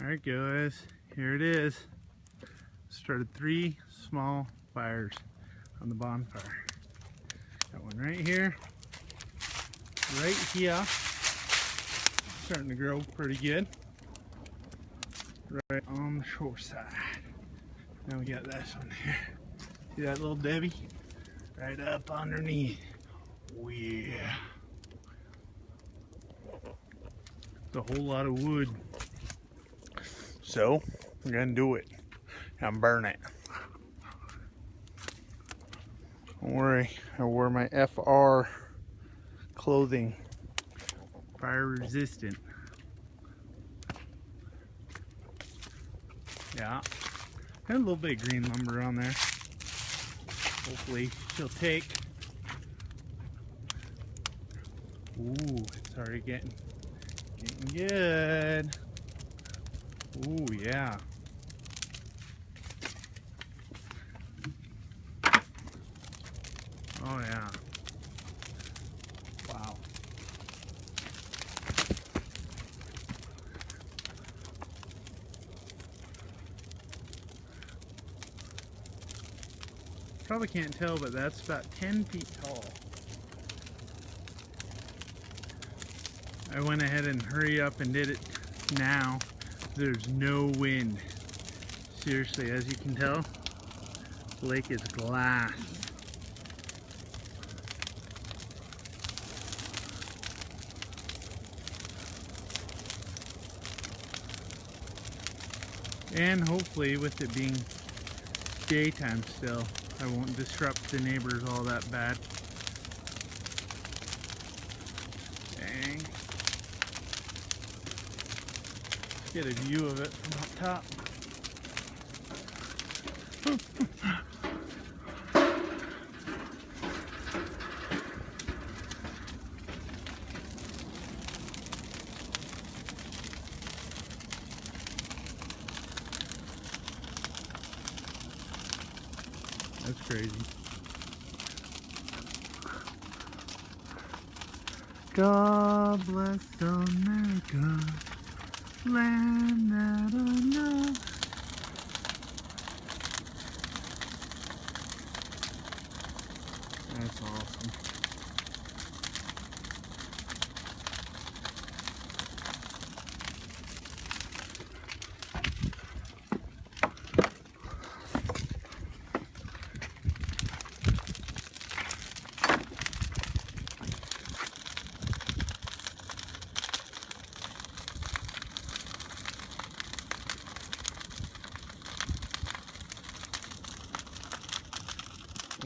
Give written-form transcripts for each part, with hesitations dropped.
Alright guys, here it is. Started 3 small fires on the bonfire. Got one right here, starting to grow pretty good, right on the shore side. Now we got this one here. See that little Debbie? Right up underneath. Oh yeah. It's a whole lot of wood. So, I'm gonna do it and burn it. Don't worry, I wore my FR clothing. Fire resistant. Yeah. Got a little bit of green lumber on there. Hopefully she'll take. Ooh, it's already getting good. Ooh, yeah. Oh, yeah. Wow. Probably can't tell, but that's about 10 feet tall. I went ahead and hurry up and did it now. There's no wind. Seriously, as you can tell, the lake is glass. And hopefully, with it being daytime still, I won't disrupt the neighbors all that bad. Dang. Get a view of it from up top. That's crazy. God bless America, land that I love. That's awesome.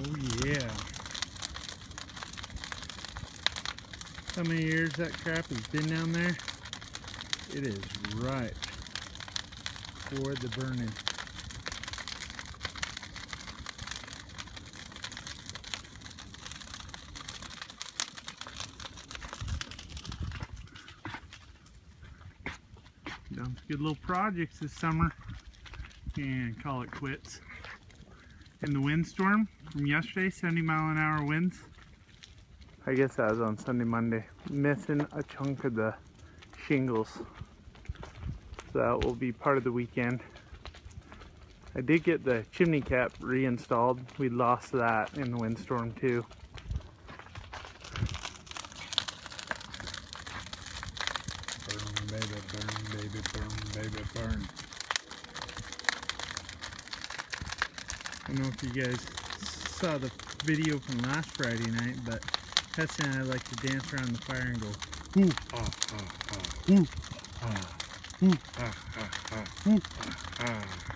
Oh yeah. How many years that crap has been down there? It is ripe for the burning. Done some good little projects this summer and call it quits. And the windstorm from yesterday, 70-mile-an-hour winds. I guess that was on Sunday, Monday. Missing a chunk of the shingles. So that will be part of the weekend. I did get the chimney cap reinstalled. We lost that in the windstorm too. Burn, baby, burn, baby, burn, baby, burn. I don't know if you guys saw the video from last Friday night, but Tessa and I like to dance around the fire and go, ooh, ah, ah, ah, ooh, ah, ooh, ah, ah, ah, ooh, ah, ah.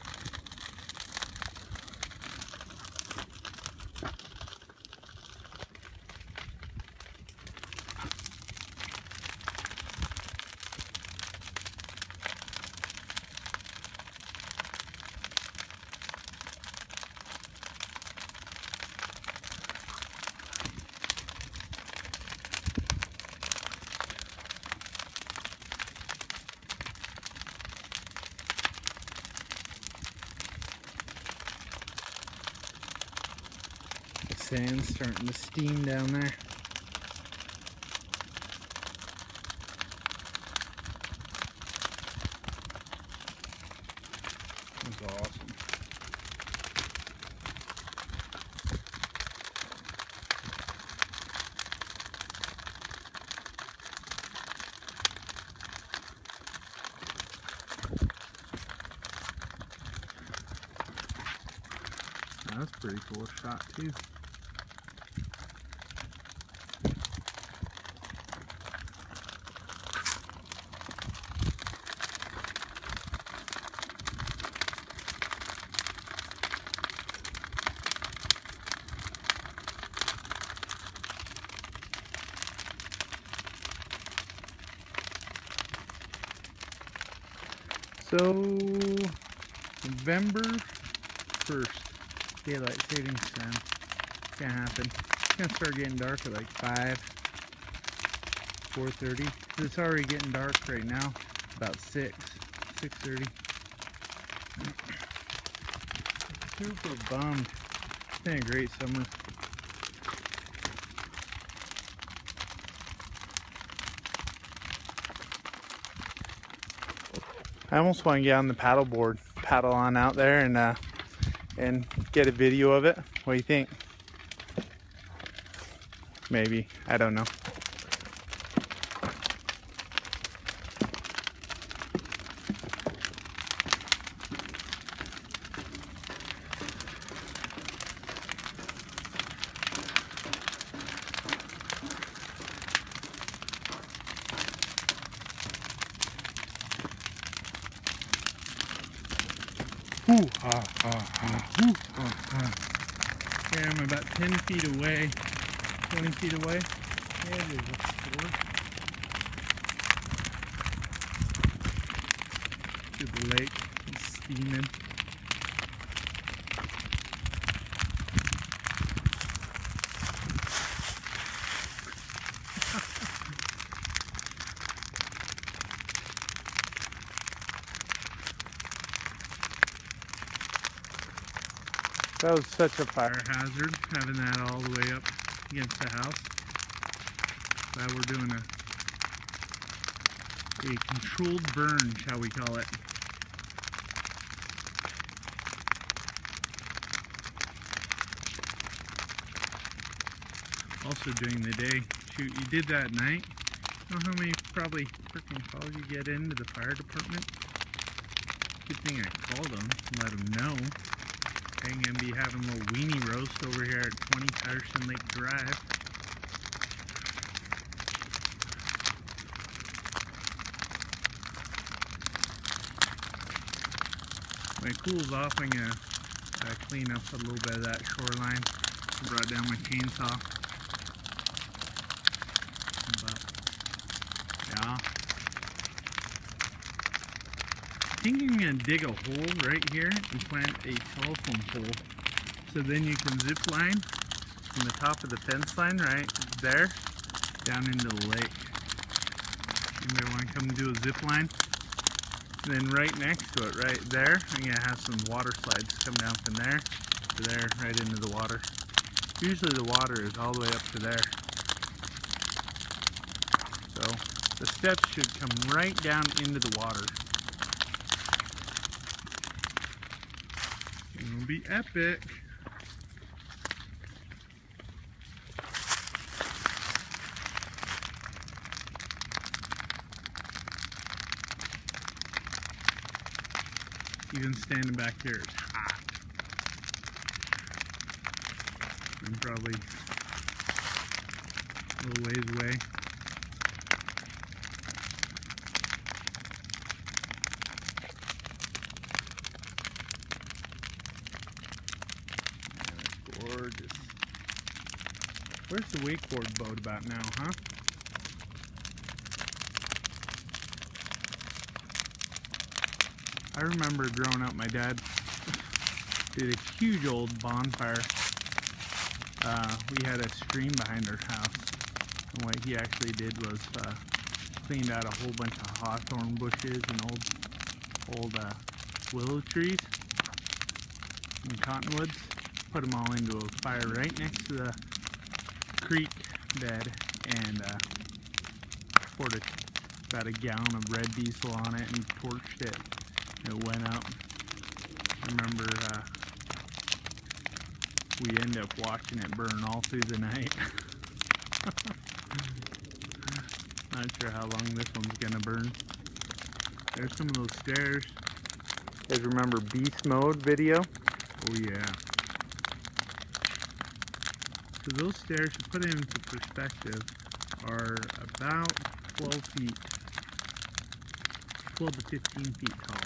Sand's starting to steam down there. awesome. That's a pretty cool shot too. So, November 1st, daylight savings time. It's gonna happen. It's gonna start getting dark at like 5, 4:30. It's already getting dark right now, about 6:30. Super bummed. It's been a great summer. I almost want to get on the paddle board, paddle on out there and get a video of it. What do you think? Maybe, I don't know. Ooh, Okay, I'm about 10 feet away, 20 feet away. Yeah, there's a store. To the lake, it's steaming. That was such a fire hazard, having that all the way up against the house. Glad we're doing a controlled burn, shall we call it. Also during the day. Shoot, you did that at night. You know how many probably freaking calls you get into the fire department? Good thing I called them and let them know. I'm gonna be having a little weenie roast over here at 20 Patterson Lake Drive. When it cools off, I'm gonna clean up a little bit of that shoreline. I brought down my chainsaw. But, yeah. I think I'm going to dig a hole right here and plant a telephone pole. So then you can zip line from the top of the fence line right there down into the lake. Anybody want to come and do a zip line? And then right next to it, right there, I'm going to have some water slides come down from there to there, right into the water. Usually the water is all the way up to there. So the steps should come right down into the water. It'll be epic. Even standing back there, it's hot. I'm probably a little ways away. Gorgeous. Where's the wakeboard boat about now, huh? I remember growing up, my dad did a huge old bonfire. We had a stream behind our house, and what he actually did was cleaned out a whole bunch of hawthorn bushes and old willow trees and cottonwoods. Put them all into a fire right next to the creek bed, and poured about a gallon of red diesel on it and torched it. It went up. remember we end up watching it burn all through the night. Not sure how long this one's gonna burn. There's some of those stairs. You guys remember Beast Mode video? Oh yeah. So those stairs, to put it into perspective, are about 12 feet, 12 to 15 feet tall.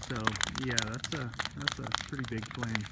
So yeah, that's a pretty big flame.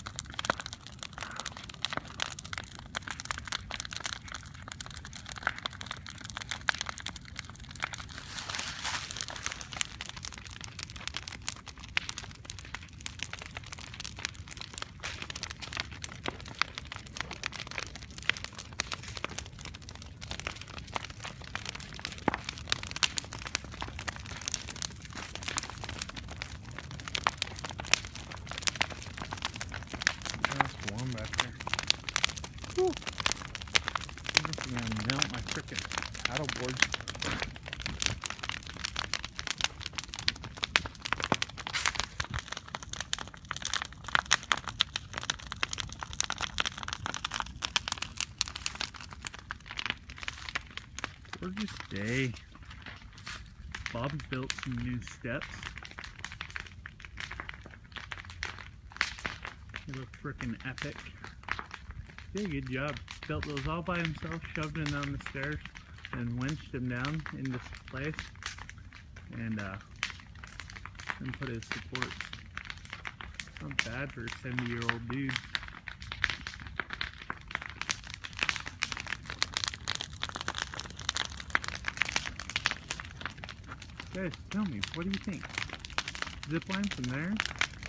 Back there. Whew. I wonder if I'm gonna melt my frickin' paddleboard. Gorgeous day. Bob's built some new steps. They look frickin' epic. Did a good job. Built those all by himself, shoved them down the stairs, and winched them down into place, and put his supports. Not bad for a 70-year-old dude. Guys, tell me, what do you think? Zip line from there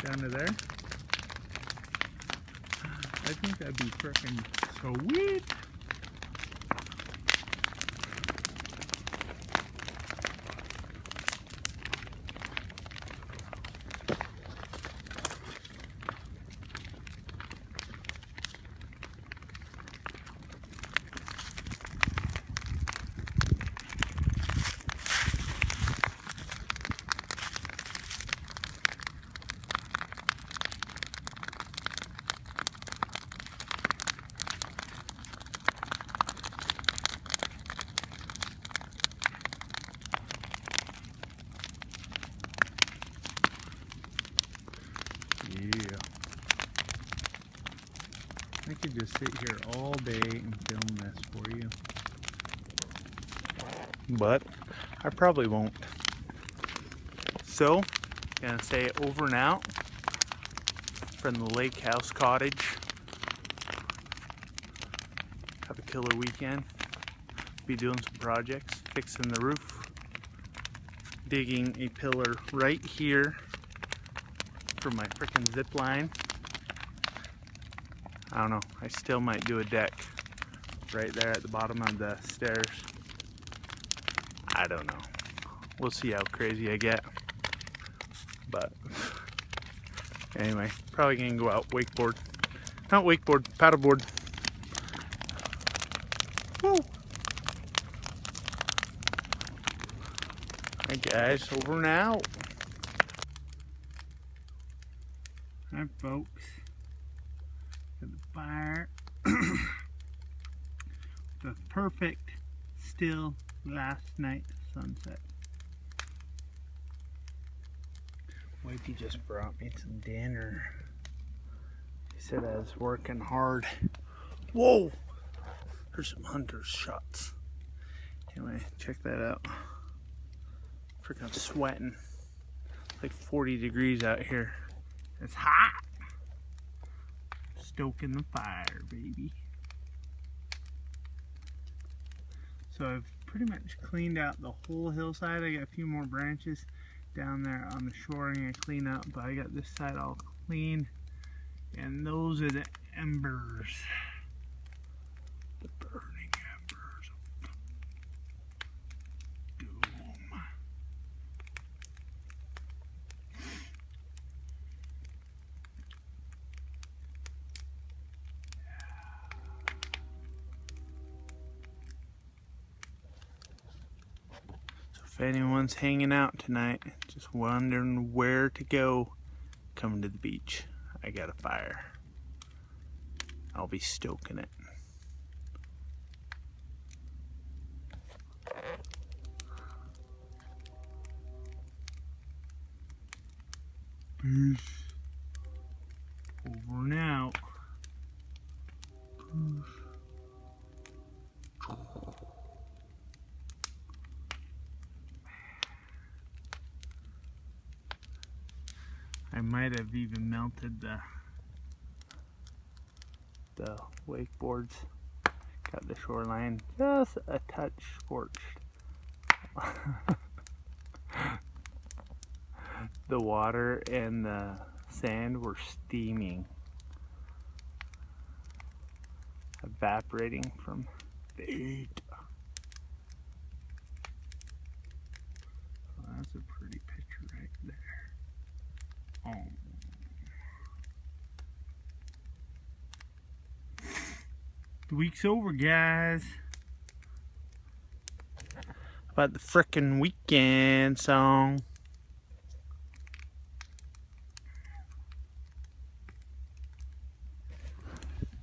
down to there? I think that'd be frickin' sweet. Yeah. I could just sit here all day and film this for you. But I probably won't. So, gonna say over and out from the Lake House Cottage. Have a killer weekend. Be doing some projects, fixing the roof, digging a pillar right here for my frickin' zip line. I don't know, I still might do a deck right there at the bottom of the stairs. I don't know. We'll see how crazy I get. But anyway, probably gonna go out wakeboard. Not wakeboard, paddleboard. Woo! Alright guys, over and out. Hi folks. Got the fire. The perfect still last night sunset. Wifey just brought me some dinner. He said I was working hard. Whoa! There's some hunter's shots. Anyway, check that out. Freaking sweating. It's like 40 degrees out here. It's hot. Stoking the fire, baby. So I've pretty much cleaned out the whole hillside. I got a few more branches down there on the shore I'm gonna clean up, but I got this side all clean. And those are the embers. The burning embers of doom. So if anyone's hanging out tonight, just wondering where to go, coming to the beach, I got a fire. I'll be stoking it. Peace. Over and out. Peace. I might have even melted the wakeboards. Got the shoreline just a touch scorched. The water and the sand were steaming, evaporating from the heat. Oh, that's a pretty picture right there. Oh. The week's over, guys. How about the frickin' weekend song?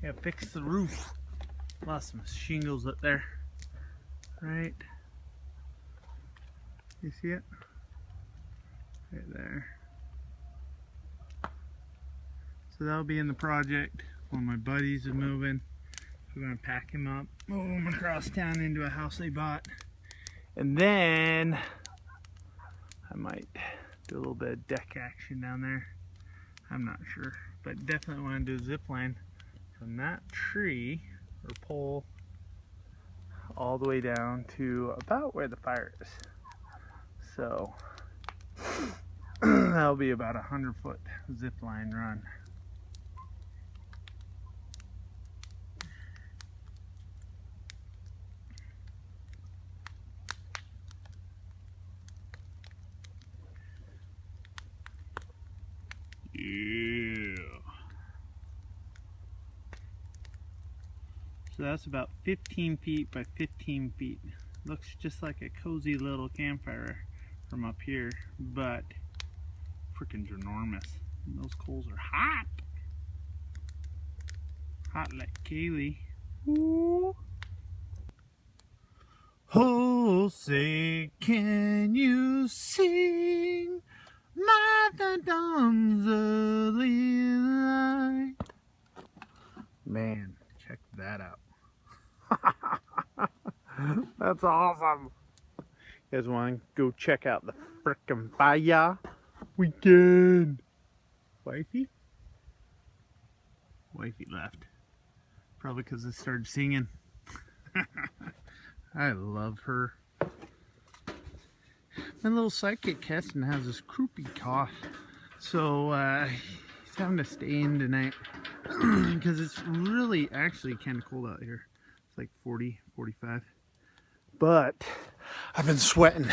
Yeah, fix the roof. Lost some shingles up there. Right? You see it? Right there. So that'll be in the project when my buddies are moving. We're gonna pack him up, move him across town into a house they bought. And then I might do a little bit of deck action down there. I'm not sure, but definitely want to do a zip line from that tree or pole all the way down to about where the fire is. So that'll be about 100-foot zip line run. Yeah. So that's about 15 feet by 15 feet. Looks just like a cozy little campfire from up here, but freaking ginormous. And those coals are hot. Hot like Kaylee. Ooh. Oh, say, can you sing like the dawn's early light? Man, check that out. That's awesome. You guys want to go check out the frickin' fire weekend? Wifey? Wifey left. Probably because I started singing. I love her. My little sidekick Keston has this croupy cough, so he's having to stay in tonight because it's really actually kind of cold out here. It's like 40, 45. But I've been sweating.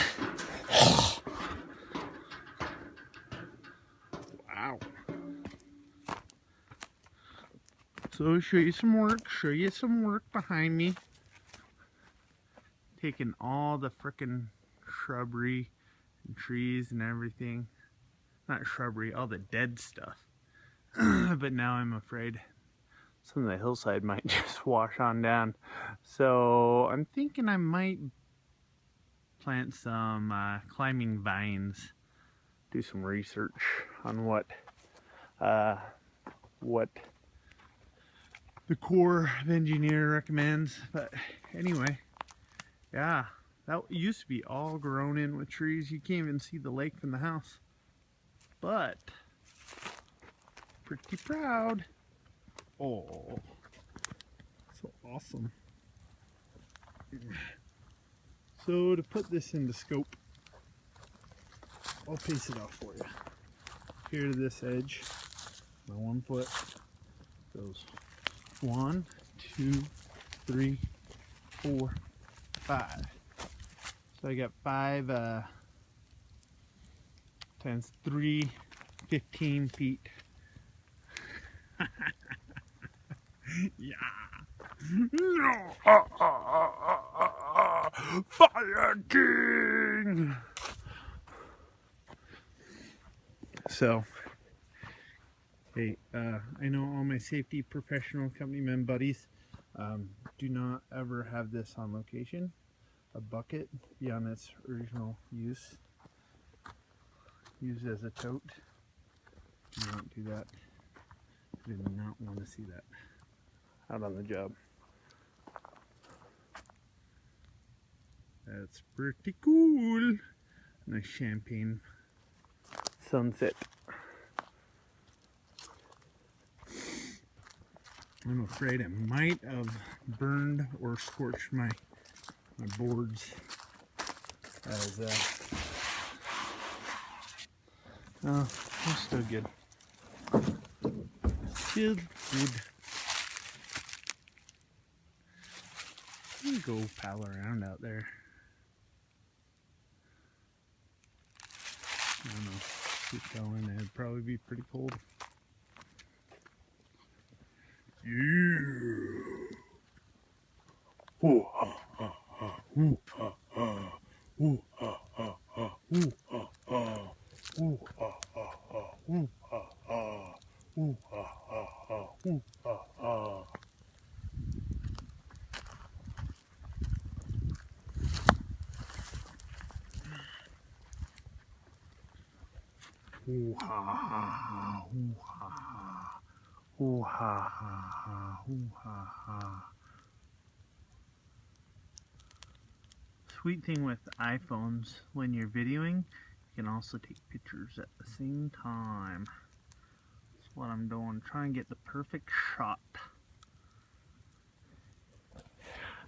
Wow. So show you some work behind me. Taking all the frickin' shrubbery and trees and everything. Not shrubbery, all the dead stuff. But now I'm afraid some of the hillside might just wash on down. So I'm thinking I might plant some climbing vines. Do some research on what the Corps of Engineer recommends. But anyway, yeah, that used to be all grown in with trees. You can't even see the lake from the house. But pretty proud. Oh, so awesome. So to put this into scope, I'll pace it off for you. Here to this edge, my 1 foot goes 1, 2, 3, 4, 5. So I got 5 times 3, 15 feet. Yeah. Fire King! So, hey, I know all my safety professional company men buddies do not ever have this on location. A bucket beyond its original use. Used as a tote. You don't do that. I do not want to see that out on the job. That's pretty cool. Nice champagne sunset. I'm afraid I might have burned or scorched my boards as oh, they're still good. Still good. You go pal around out there. I don't know. Keep going. It'd probably be pretty cold. Yeah. Ooh, ha, ha, ha. Ooh, ha, ha. Ooh, ha, ha, ha. Ooh, ha, ha. Ooh, ha, ha, ha. Ooh, ha, ha. Ooh, ha, ha, ha. Ooh, ha, ha. Ooh, ha, ha, ha. Ooh, ha, ha. Ooh, ha, ha, ha. Ooh, ha, ha. Sweet thing with iPhones, when you're videoing, you can also take pictures at the same time. That's what I'm doing. Try and get the perfect shot.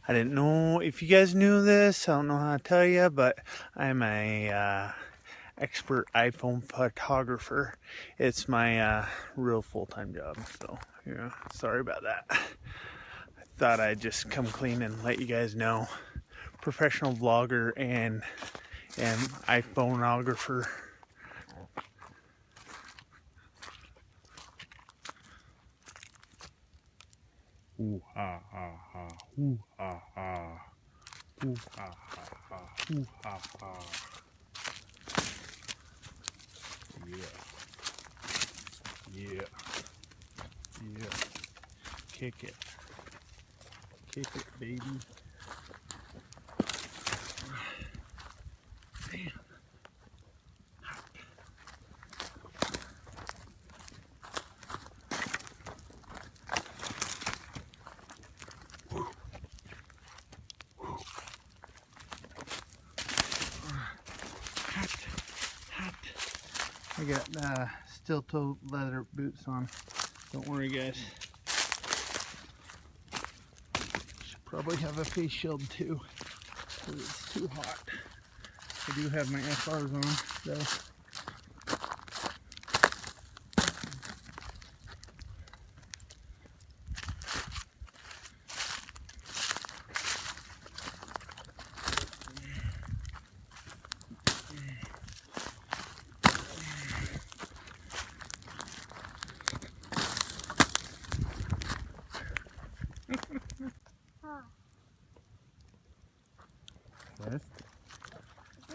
I didn't know if you guys knew this. I don't know how to tell you, but I'm a expert iPhone photographer. It's my real full-time job. So yeah, sorry about that. I thought I'd just come clean and let you guys know. Professional vlogger and iPhoneographer. Ooh ha ha ha. Ooh ha ha. Ooh ha ha ha. Ooh ha ha. Yeah. Yeah. Yeah. Kick it. Kick it, baby. Damn. Hot. I got steel-toe leather boots on. Don't worry, guys. Should probably have a face shield too, because it's too hot. I do have my FRs on, though. Yes.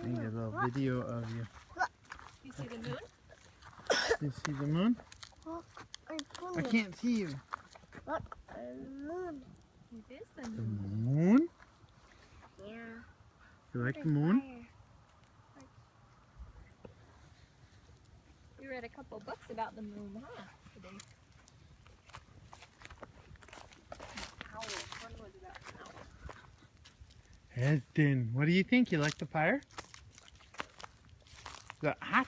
I need a little video of you. Look, you see the moon? You see the moon? I can't see you. Look, the moon. It is the The moon. moon? Yeah. You like the moon? We read a couple books about the moon, huh? Today. Owl. One was about an owl. Esden, what do you think? You like the fire? Is that hot?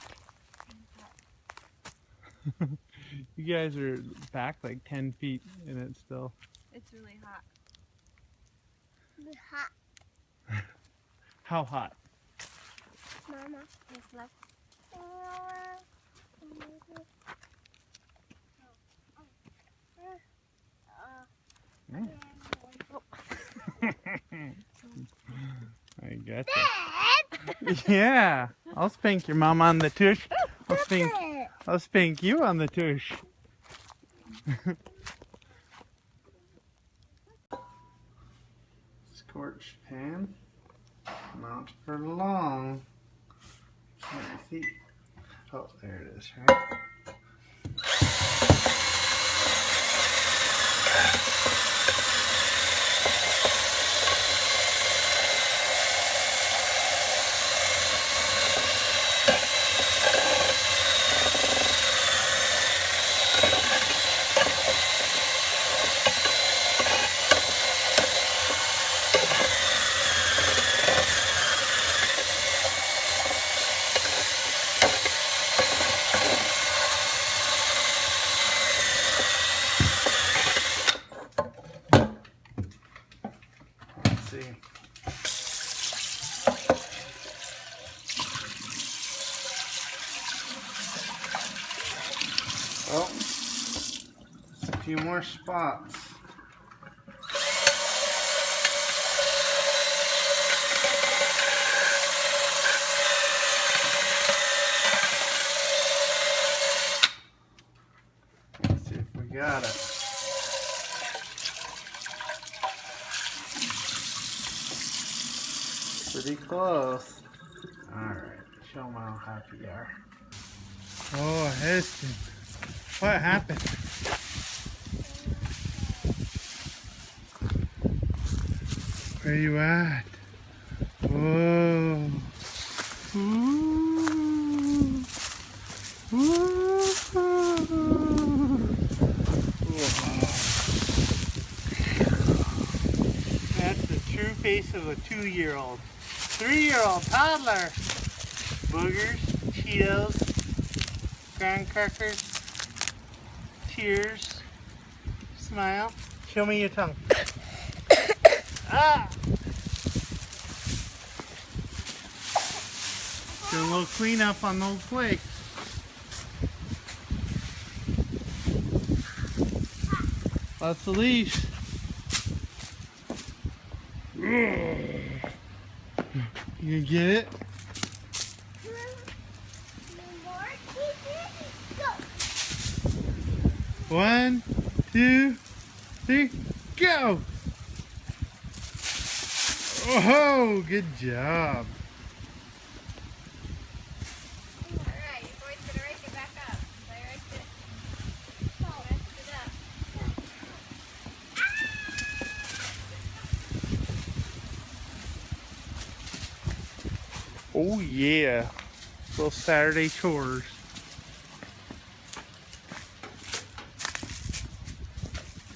You guys are back like 10 feet and it's still... It's really hot. Hot, How hot? Mama. It's like I gotcha. Yeah, I'll spank your mom on the tush. I'll spank you on the tush. torch pan. Not for long. Let me see. Oh, there it is, right? See. Oh, just a few more spots. Let's see if we got it. Pretty close. Alright, show them how happy you are. Oh, Heston. What happened? Where you at? Whoa. Ooh. Ooh. That's the true face of a 2-year-old. 3-year-old toddler. Boogers, Cheetos, graham crackers, tears, smile. Show me your tongue. Ah! Do a little cleanup on those plates. Lots of leaves. You gonna get it? One, 2, 3, go! Oh, good job. Alright, your boy's gonna rake it back up. So I raked it. Messed it up. Oh yeah, little Saturday chores.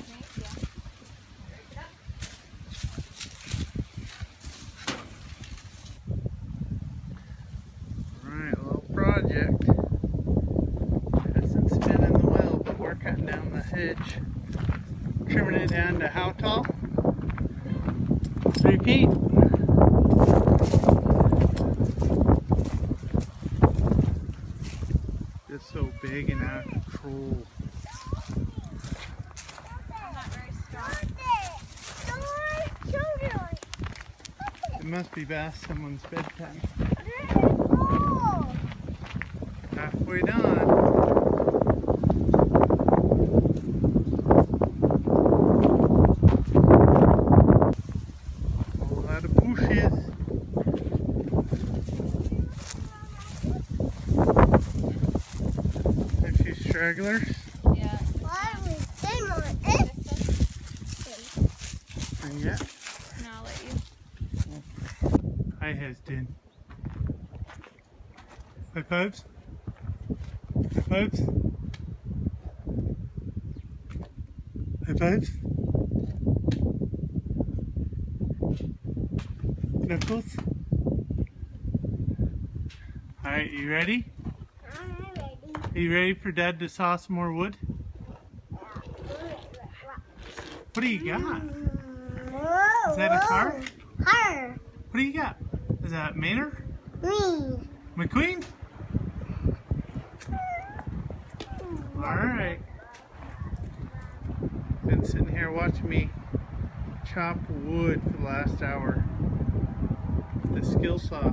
Thank you. Rake it up. Alright, little project. Hasn't spinning the wheel, but we're cutting down the hedge. Trimming it down to how tall? Repeat. It's so big and out of control. I'm not very strong. It must be past someone's bedtime. Halfway done. A lot of bushes. A few stragglers. Yeah. And yeah. And I'll let you. Hi, Heston. High fives. High fives. High fives. Knuckles. Alright, you ready? Are you ready for Dad to saw some more wood? What do you got? Is that a car? Her. What do you got? Is that Maynard? Me. McQueen? Alright. Been sitting here watching me chop wood for the last hour. The skill saw.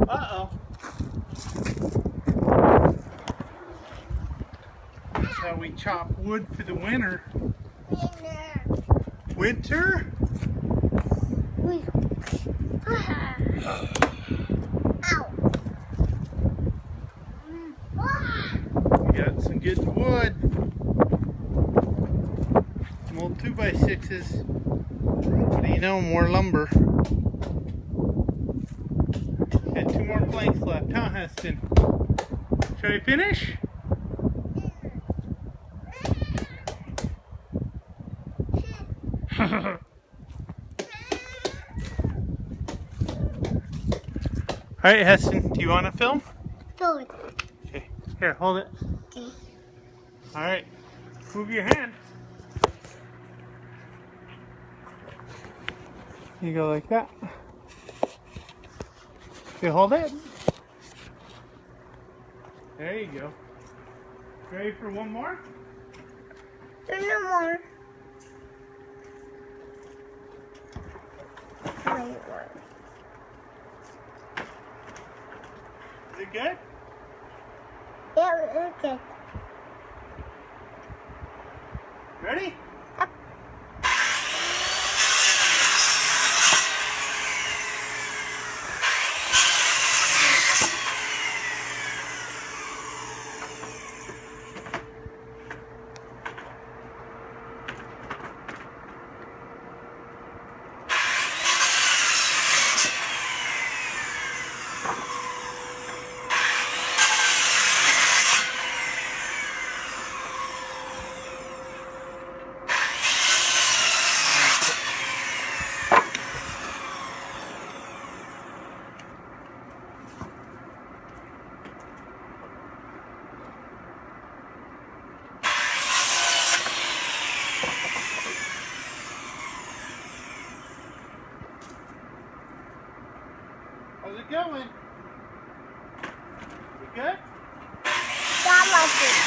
Uh-oh. That's how we chop wood for the winter. Winter? We got some good wood. Some old 2x6s. What do you know, more lumber. Got 2 more planks left, huh, Heston? Shall we finish? Alright, Heston, do you want to film? Good. Okay, here, hold it. Okay. Alright, move your hand. You go like that. Okay, hold it. There you go. Ready for one more? No more. Is it good? Yeah, okay. Ready? How's it going? You good? That was it.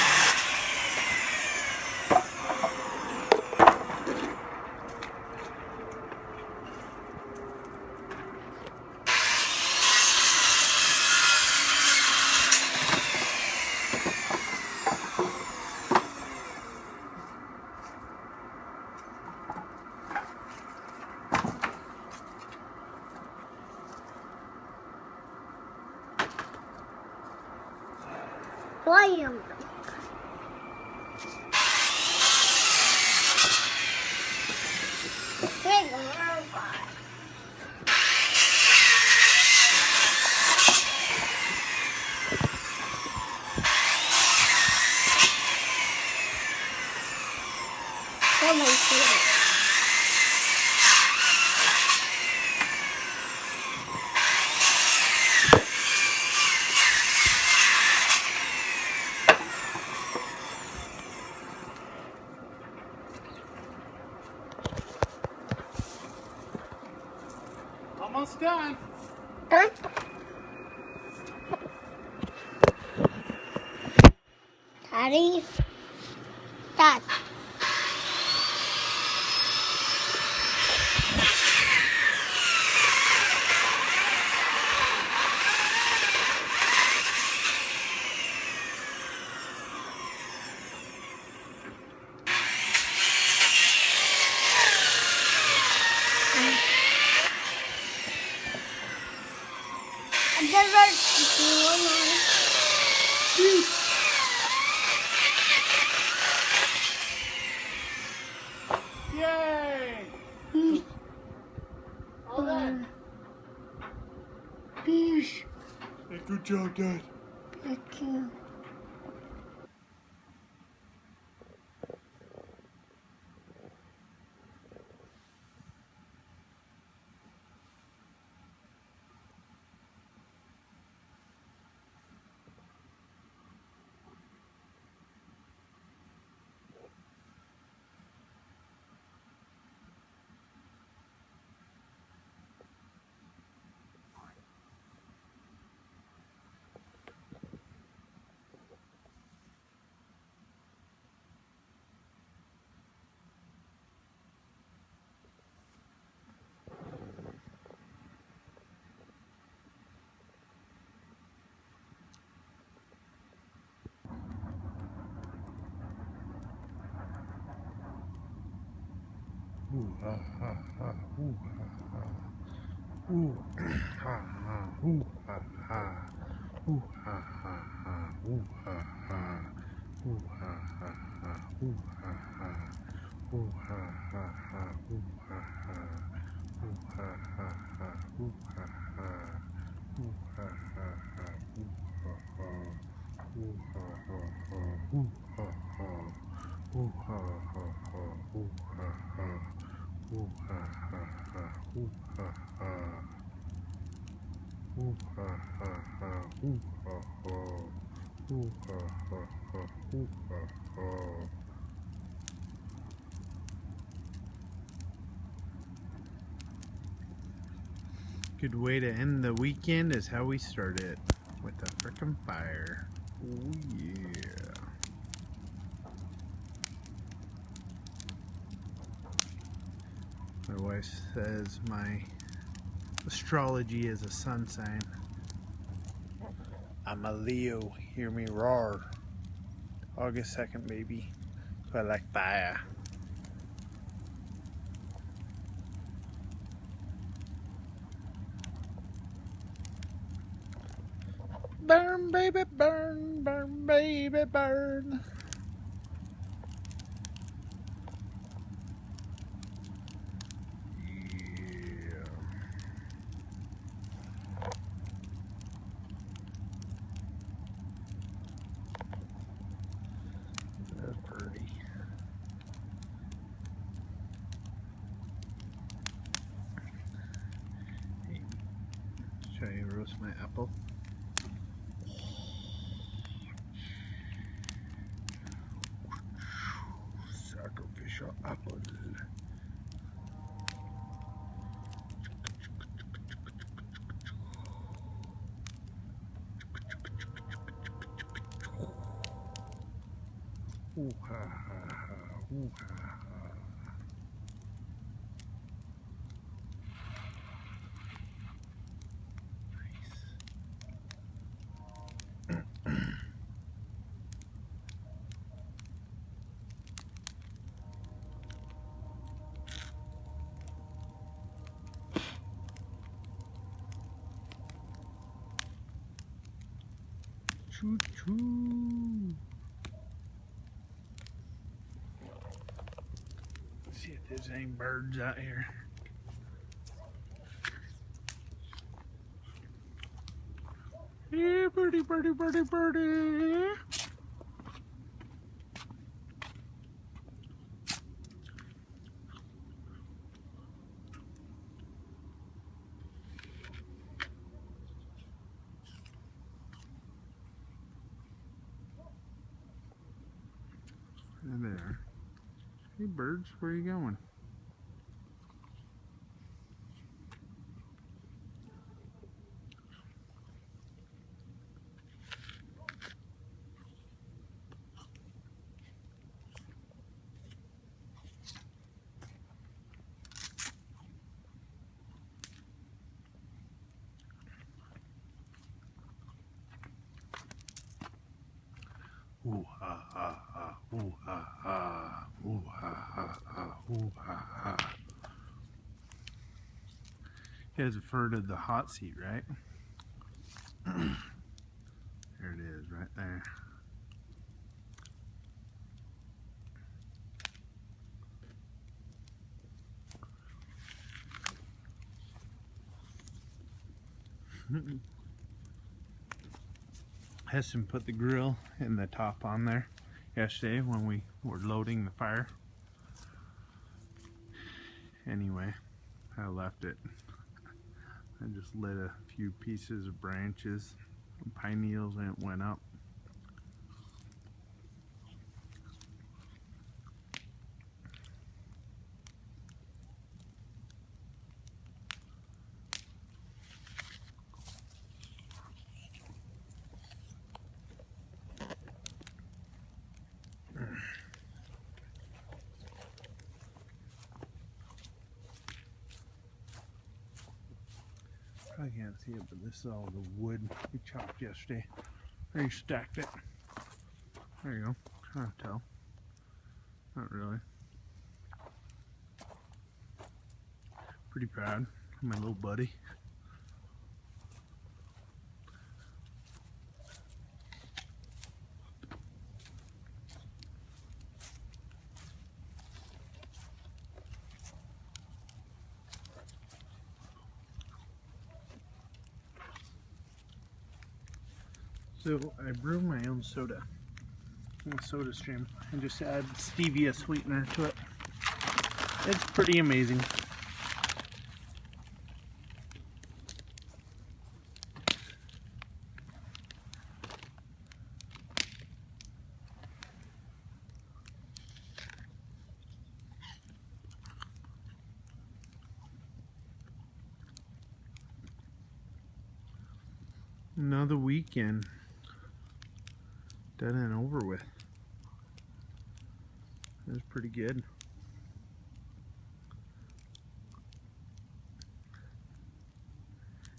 Volume. Big robot. Oh my God. Almost done. Done? Daddy. Dad. I'm never Yay! All done. Peace. Hey, good job, Dad. Thank you. Ooh ha ha ha. Ooh ha ha. Ooh ha ha. Ooh ha ha. Ooh ha ha ha. Ooh ha ha. Ooh ha ha ha. Ooh ha ha. Ooh ha ha ha. Ooh ha ha. Ooh ha ha ha. Ooh ha ha. Ooh ha ha ha. Ooh ha ha. Ooh ha ha ha. Ooh ha ha. Ooh ha ha ha. Ooh ha ha. Ooh ha ha ha. Ooh ha ha. Ooh ha ha ha. Ooh ha ha. Ooh ha ha ha. Ooh ha ha. Good way to end the weekend is how we start it, with a frickin' fire. Oh yeah. My wife says my astrology is a sun sign. I'm a Leo, hear me roar. August 2nd, baby. So I like fire. Burn, baby, burn, burn, baby, burn. Yeah. That's pretty. Hey, should I roast my apple? Sacrificial apple. Ooh ha ha ha. Ooh ha ha. Choo choo. Let's see if there's any birds out here. Hey, birdie, birdie, birdie, birdie. There. Hey, birds, where are you going? Ooh ha ha ha. Ooh ha ha. Ooh ha ha ha. Ooh ha ha. You guys have heard of the hot seat, right? There it is, right there. Heston put the grill and the top on there yesterday when we were loading the fire. Anyway, I left it. I just lit a few pieces of branches, pine needles, and it went up. Probably can't see it, but this is all the wood we chopped yesterday. Or you stacked it. There you go. Can't tell. Not really. Pretty proud of my little buddy. So I brew my own soda, a soda stream, and just add stevia sweetener to it. It's pretty amazing. Another weekend done and over with. It was pretty good.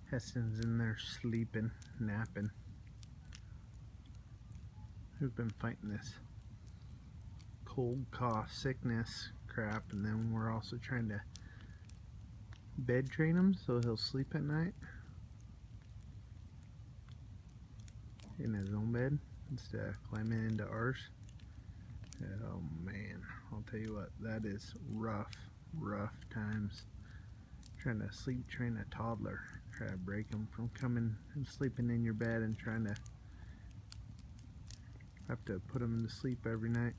Heston's in there sleeping, napping. We've been fighting this cold, cough, sickness crap, and then we're also trying to bed train him so he'll sleep at night in his own bed instead of climbing into ours. Oh man, I'll tell you what, that is rough times trying to sleep train a toddler, try to break him from coming and sleeping in your bed and trying to have to put him to sleep every night.